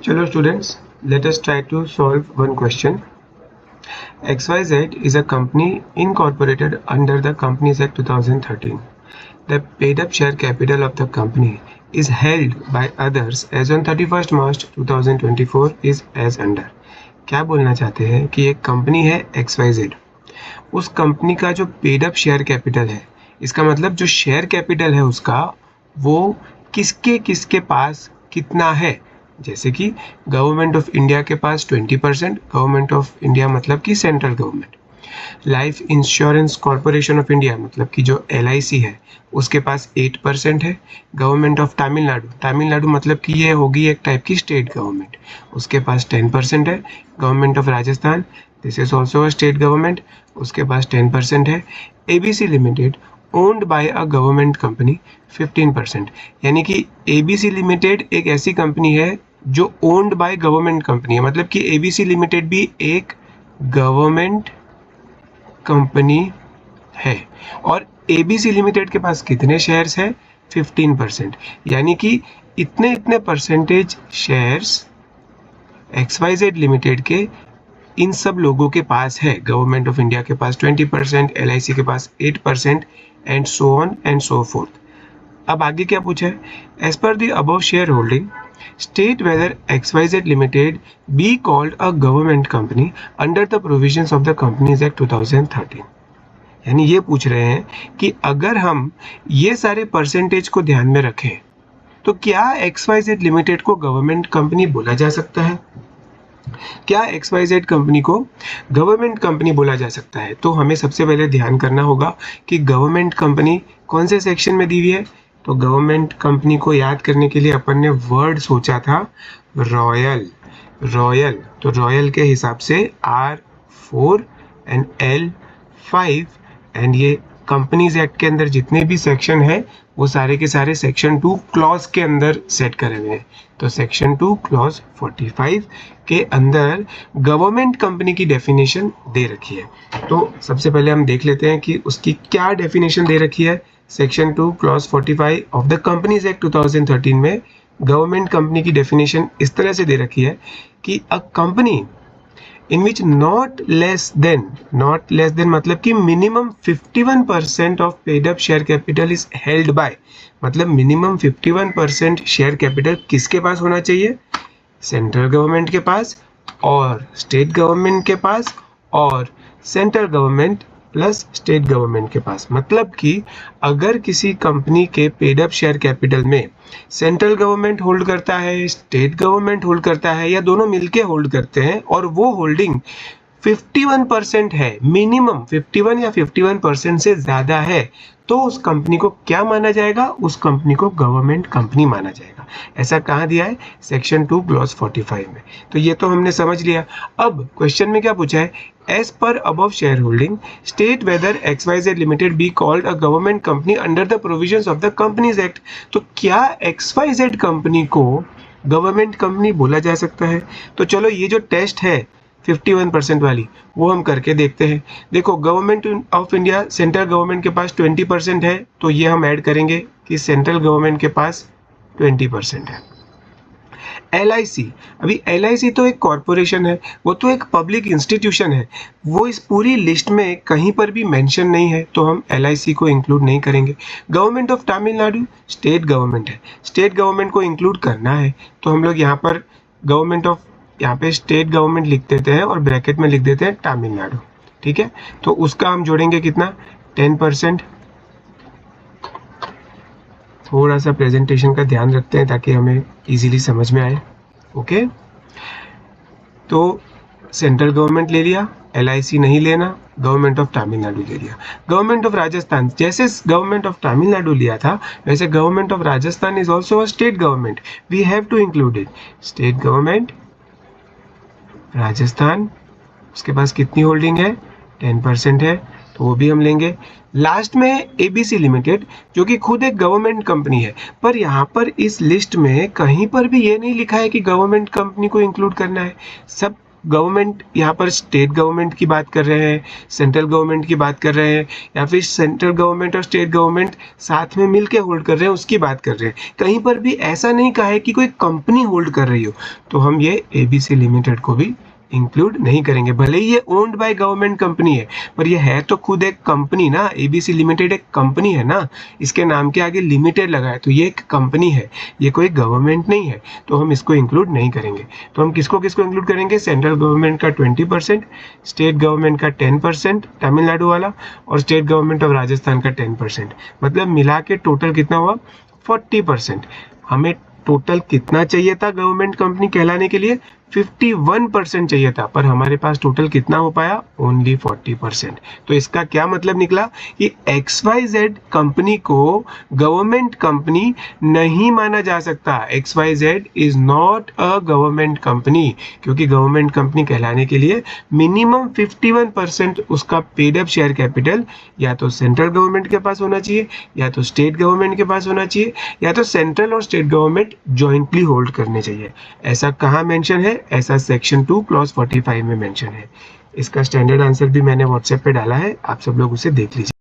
Chalo students, let us try to solve one question. XYZ is a company incorporated under the Companies Act 2013. The paid up share capital of the company is held by others as on 31st March 2024 is as under. क्या बोलना चाहते हैं कि एक company है XYZ, उस company का जो पेड अप शेयर कैपिटल है, इसका मतलब जो शेयर कैपिटल है उसका वो किसके किसके पास कितना है। जैसे कि गवर्नमेंट ऑफ इंडिया के पास 20%, गवर्नमेंट ऑफ इंडिया मतलब कि central government, life insurance corporation of India मतलब कि जो LIC है उसके पास 8% है, गवर्नमेंट ऑफ तमिलनाडु, तमिलनाडु मतलब कि ये होगी एक टाइप की स्टेट गवर्नमेंट, उसके पास 10% है, government of Rajasthan, this is also a state government, उसके पास 10% है, ABC limited owned by a government company 15%, यानी कि ABC लिमिटेड एक ऐसी कंपनी है जो ओन्ड बाय गवर्नमेंट कंपनी है, मतलब कि ABC लिमिटेड भी एक गवर्नमेंट कंपनी है और ABC लिमिटेड के पास कितने शेयर्स हैं? 15%, यानी कि इतने इतने परसेंटेज शेयर्स XYZ लिमिटेड के इन सब लोगों के पास है। गवर्नमेंट ऑफ इंडिया के पास 20%, LIC के पास 8% and so on and so forth. अब आगे क्या पूछा है? As per the above shareholding state whether XYZ limited be called a government company under the provisions of the companies act 2013। यानी ये पूछ रहे हैं कि अगर हम ये सारे परसेंटेज को ध्यान में रखें तो क्या XYZ लिमिटेड को गवर्नमेंट कंपनी बोला जा सकता है? क्या XYZ कंपनी को गवर्नमेंट कंपनी बोला जा सकता है? तो हमें सबसे पहले ध्यान करना होगा कि गवर्नमेंट कंपनी कौन से सेक्शन में दी हुई है। तो गवर्नमेंट कंपनी को याद करने के लिए अपन ने वर्ड सोचा था रॉयल, रॉयल, तो रॉयल के हिसाब से R4 एंड L5 एंड ये कंपनीज एक्ट के अंदर जितने भी सेक्शन है वो सारे के सारे सेक्शन 2 क्लॉज के अंदर सेट करे हुए हैं। तो सेक्शन 2 क्लॉज 45 के अंदर गवर्नमेंट कंपनी की डेफिनेशन दे रखी है। तो सबसे पहले हम देख लेते हैं कि उसकी क्या डेफिनेशन दे रखी है। Section 2 clause 45 of the companies act 2013 में गवर्नमेंट कंपनी की डेफिनेशन इस तरह से दे रखी है कि a company in which not less than मतलब कि minimum 51% of paid up share capital is held by, मतलब minimum 51% शेयर कैपिटल किसके पास होना चाहिए? सेंट्रल गवर्नमेंट के पास और स्टेट गवर्नमेंट के पास और central government plus state government के पास। मतलब कि अगर किसी कंपनी के पेड अप शेयर कैपिटल में सेंट्रल गवर्नमेंट होल्ड करता है, स्टेट गवर्नमेंट होल्ड करता है या दोनों मिलके होल्ड करते हैं और वो होल्डिंग 51% है, मिनिमम 51 या 51% से ज़्यादा है, तो उस कंपनी को क्या माना जाएगा? उस कंपनी को गवर्नमेंट कंपनी माना जाएगा। ऐसा कहाँ दिया है? सेक्शन 2 क्लॉज 45 में। तो ये तो हमने समझ लिया। अब क्वेश्चन में क्या पूछा है? As per above shareholding state whether XYZ limited be called a government company under the provisions of the companies act. तो क्या XYZ कंपनी को गवर्नमेंट कंपनी बोला जा सकता है? तो चलो ये जो टेस्ट है 51% वाली वो हम करके देखते हैं। देखो government of India central government के पास 20% है, तो ये हम ऐड करेंगे कि सेंट्रल गवर्नमेंट के पास 20% है। LIC, अभी LIC तो एक कॉरपोरेशन है, वो तो एक पब्लिक इंस्टीट्यूशन है, वो इस पूरी लिस्ट में कहीं पर भी मेंशन नहीं है, तो हम LIC को इंक्लूड नहीं करेंगे। Government of Tamil Nadu state government है, स्टेट गवर्नमेंट को इंक्लूड करना है तो हम लोग यहाँ पर गवर्नमेंट ऑफ, यहाँ पे स्टेट गवर्नमेंट लिख देते हैं और ब्रैकेट में लिख देते हैं तमिलनाडु। ठीक है, तो उसका हम जोड़ेंगे कितना? 10%। थोड़ा सा प्रेजेंटेशन का ध्यान रखते हैं ताकि हमें इजीली समझ में आए। ओके, तो सेंट्रल गवर्नमेंट ले लिया, LIC नहीं लेना, गवर्नमेंट ऑफ तमिलनाडु ले लिया। गवर्नमेंट ऑफ राजस्थान, जैसे गवर्नमेंट ऑफ तमिलनाडु लिया था वैसे government of Rajasthan is also a state government, we have to include it. State government Rajasthan, उसके पास कितनी होल्डिंग है? 10% है, तो वो भी हम लेंगे। लास्ट में ABC लिमिटेड जो कि खुद एक गवर्नमेंट कंपनी है, पर यहाँ पर इस लिस्ट में कहीं पर भी ये नहीं लिखा है कि गवर्नमेंट कंपनी को इंक्लूड करना है। सब गवर्नमेंट यहाँ पर स्टेट गवर्नमेंट की बात कर रहे हैं, सेंट्रल गवर्नमेंट की बात कर रहे हैं, या फिर सेंट्रल गवर्नमेंट और स्टेट गवर्नमेंट साथ में मिलकर होल्ड कर रहे हैं उसकी बात कर रहे हैं। कहीं पर भी ऐसा नहीं कहा है कि कोई कंपनी होल्ड कर रही हो, तो हम ये एबीसी लिमिटेड को भी इंक्लूड नहीं करेंगे। भले ही ये ओन्ड बाय गवर्नमेंट कंपनी है, पर ये है तो खुद एक कंपनी ना। एबीसी लिमिटेड एक कंपनी है ना, इसके नाम के आगे लिमिटेड लगा है, तो ये एक कंपनी है, ये कोई गवर्नमेंट नहीं है, तो हम इसको इंक्लूड नहीं करेंगे। तो हम किसको किसको इंक्लूड करेंगे? सेंट्रल गवर्नमेंट का 20%, स्टेट गवर्नमेंट का 10%, तमिलनाडु वाला, और स्टेट गवर्नमेंट ऑफ राजस्थान का 10%। मतलब मिला के टोटल कितना हुआ? 40%। हमें टोटल कितना चाहिए था गवर्नमेंट कंपनी कहलाने के लिए? 51% चाहिए था, पर हमारे पास टोटल कितना हो पाया? ओनली 40%। तो इसका क्या मतलब निकला कि XYZ कंपनी को गवर्नमेंट कंपनी नहीं माना जा सकता। XYZ is not a government company, क्योंकि गवर्नमेंट कंपनी कहलाने के लिए मिनिमम 51% उसका पेड अप शेयर कैपिटल या तो सेंट्रल गवर्नमेंट के पास होना चाहिए, या तो स्टेट गवर्नमेंट के पास होना चाहिए, या तो सेंट्रल और स्टेट गवर्नमेंट ज्वाइंटली होल्ड करने चाहिए। ऐसा कहाँ मेंशन है? ऐसा सेक्शन 2 क्लॉज 45 में मेंशन है। इसका स्टैंडर्ड आंसर भी मैंने व्हाट्सएप पे डाला है, आप सब लोग उसे देख लीजिए।